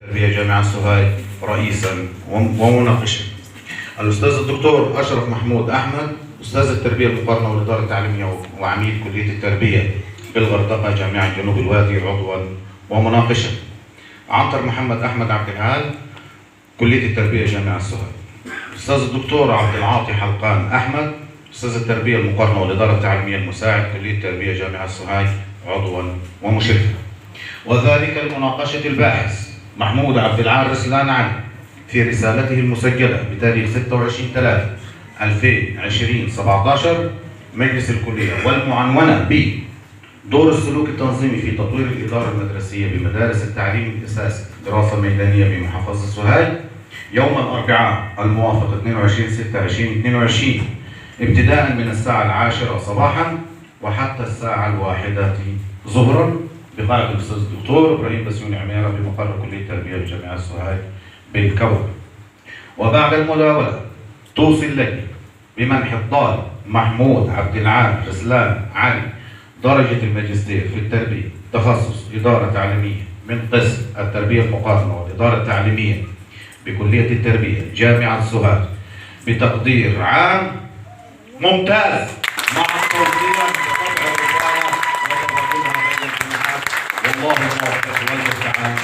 تربية جامعة سوهاج رئيسا ومناقشا. الأستاذ الدكتور أشرف محمود أحمد أستاذ التربية المقارنة والإدارة التعليمية وعميد كلية التربية بالغردقة جامعة جنوب الوادي عضوا ومناقشا. عنتر محمد أحمد عبد العال كلية التربية جامعة سوهاج. الأستاذ الدكتور عبد العاطي حلقان أحمد أستاذ التربية المقارنة والإدارة التعليمية المساعد كلية التربية جامعة سوهاج عضوا ومشرفا. وذلك لمناقشة الباحث محمود عبد العال رسلان علي في رسالته المسجلة بتاريخ 26/3/2017 مجلس الكلية والمعنونة ب دور السلوك التنظيمي في تطوير الإدارة المدرسية بمدارس التعليم الأساسي دراسة ميدانية بمحافظة سوهاج يوم الأربعاء الموافق 22/6/2022 ابتداء من الساعة 10 صباحا وحتى الساعة 1 ظهرا بقاعة الأستاذ الدكتور إبراهيم بسيوني عميرة بمقر كلية التربية بجامعة سوهاج بالكوكب. وبعد المداولة توصي اللجنة بمنح الطالب محمود عبد العال رسلان علي درجة الماجستير في التربية تخصص إدارة تعليمية من قسم التربية المقارنة والإدارة التعليمية بكلية التربية جامعة سوهاج بتقدير عام ممتاز مع التوصية بقطع الرسالة وتقديمها بين الجامعات والله الموفق والمستعان.